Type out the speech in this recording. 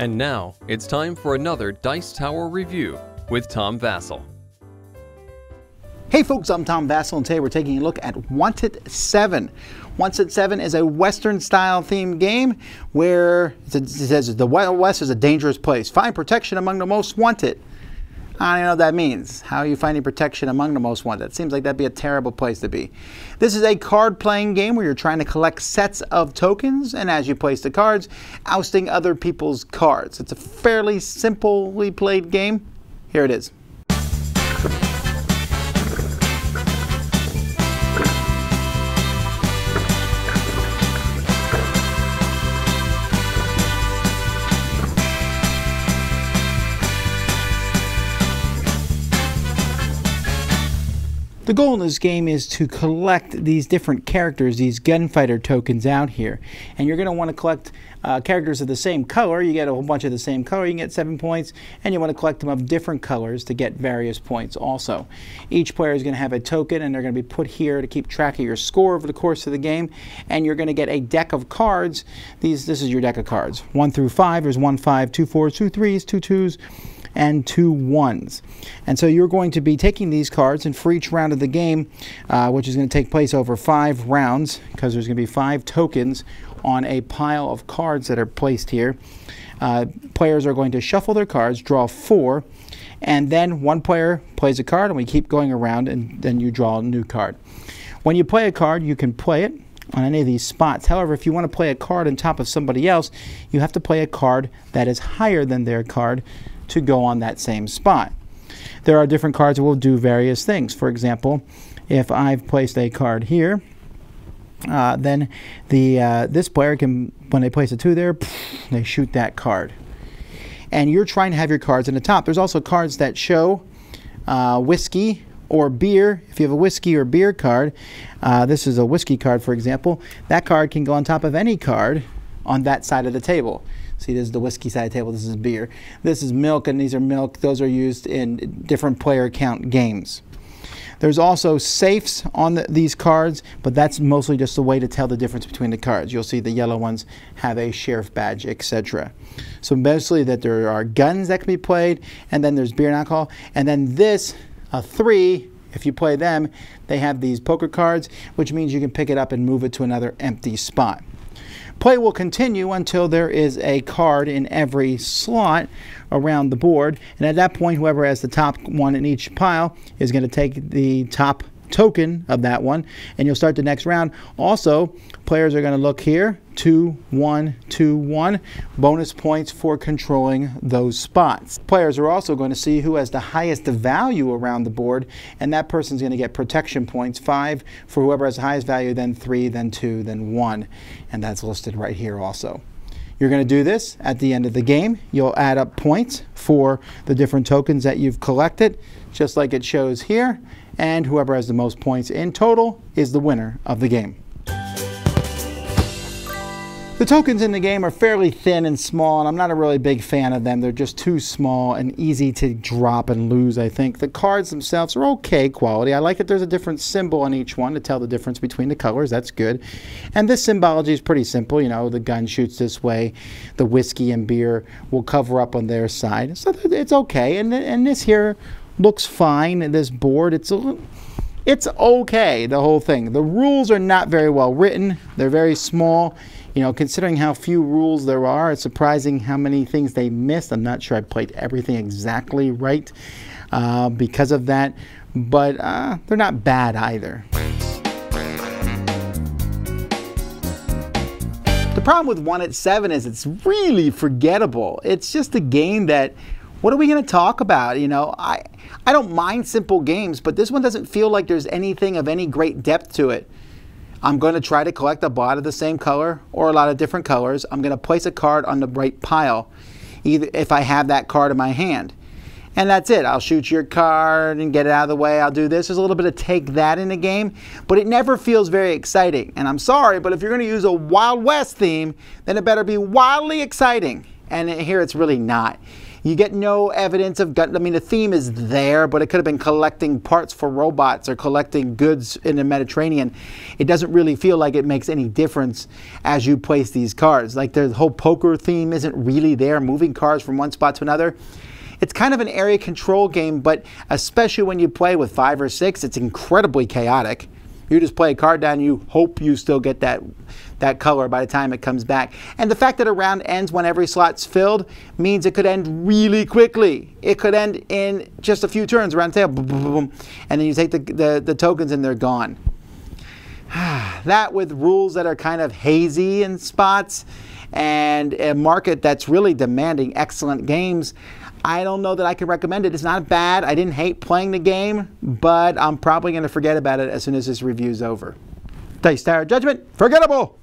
And now, it's time for another Dice Tower review with Tom Vasel. Hey folks, I'm Tom Vasel, and today we're taking a look at Wanted 7. Wanted 7 is a Western-style themed game where it says the Wild West is a dangerous place. Find protection among the most wanted. I don't know what that means. How are you finding protection among the most wanted? It seems like that'd be a terrible place to be. This is a card-playing game where you're trying to collect sets of tokens, and as you place the cards, ousting other people's cards. It's a fairly simply played game. Here it is. The goal in this game is to collect these different characters, these gunfighter tokens out here. And you're going to want to collect characters of the same color. You get a whole bunch of the same color, you can get 7 points. And you want to collect them of different colors to get various points also. Each player is going to have a token, and they're going to be put here to keep track of your score over the course of the game. And you're going to get a deck of cards. This is your deck of cards. 1 through 5. There's 1, 5, 2, 4s, 2, 3s, 2, 2s, and 2 1s. And so you're going to be taking these cards, and for each round of the game, which is going to take place over 5 rounds, because there's going to be 5 tokens on a pile of cards that are placed here, players are going to shuffle their cards, draw 4, and then one player plays a card, and we keep going around, and then you draw a new card. When you play a card, you can play it on any of these spots. However, if you want to play a card on top of somebody else, you have to play a card that is higher than their card to go on that same spot. There are different cards that will do various things. For example, if I've placed a card here, then this player can, when they place a 2 there, they shoot that card. And you're trying to have your cards in the top. There's also cards that show whiskey or beer. If you have a whiskey or beer card, this is a whiskey card, for example, that card can go on top of any card on that side of the table. See, this is the whiskey side of the table, this is beer. This is milk, and these are milk. Those are used in different player count games. There's also safes on these cards, but that's mostly just a way to tell the difference between the cards. You'll see the yellow ones have a sheriff badge, etc. So mostly that there are guns that can be played, and then there's beer and alcohol. And then this, a 3, if you play them, they have these poker cards, which means you can pick it up and move it to another empty spot. Play will continue until there is a card in every slot around the board, and at that point, whoever has the top one in each pile is going to take the top token of that one, and you'll start the next round. Also, players are going to look here, 2, 1, 2, 1, bonus points for controlling those spots. Players are also going to see who has the highest value around the board, and that person's going to get protection points, 5 for whoever has the highest value, then 3, then 2, then 1, and that's listed right here also. You're going to do this at the end of the game. You'll add up points for the different tokens that you've collected, just like it shows here, and whoever has the most points in total is the winner of the game. The tokens in the game are fairly thin and small, and I'm not a really big fan of them. They're just too small and easy to drop and lose, I think. The cards themselves are okay quality. I like that there's a different symbol on each one to tell the difference between the colors. That's good. And this symbology is pretty simple. You know, the gun shoots this way. The whiskey and beer will cover up on their side. So it's okay. And this here looks fine. And this board, it's okay, the whole thing. The rules are not very well written. They're very small. You know, considering how few rules there are, it's surprising how many things they missed. I'm not sure I played everything exactly right because of that, but they're not bad either. The problem with Wanted 7 is it's really forgettable. It's just a game that, what are we going to talk about? You know, I don't mind simple games, but this one doesn't feel like there's anything of any great depth to it. I'm going to try to collect a lot of the same color or a lot of different colors. I'm going to place a card on the right pile, either if I have that card in my hand. And that's it. I'll shoot your card and get it out of the way. I'll do this. There's a little bit of take that in the game, but it never feels very exciting. And I'm sorry, but if you're going to use a Wild West theme, then it better be wildly exciting. And here it's really not. You get no evidence of gun. I mean, the theme is there, but it could have been collecting parts for robots or collecting goods in the Mediterranean. It doesn't really feel like it makes any difference as you place these cards. Like the whole poker theme isn't really there, moving cards from one spot to another. It's kind of an area control game, but especially when you play with 5 or 6, it's incredibly chaotic. You just play a card down, you hope you still get that color by the time it comes back. And the fact that a round ends when every slot's filled means it could end really quickly. It could end in just a few turns around the table, boom, boom, boom, and then you take the tokens and they're gone. That with rules that are kind of hazy in spots and a market that's really demanding excellent games, I don't know that I can recommend it. It's not bad. I didn't hate playing the game, but I'm probably going to forget about it as soon as this review's over. Dice Tower Judgment, forgettable!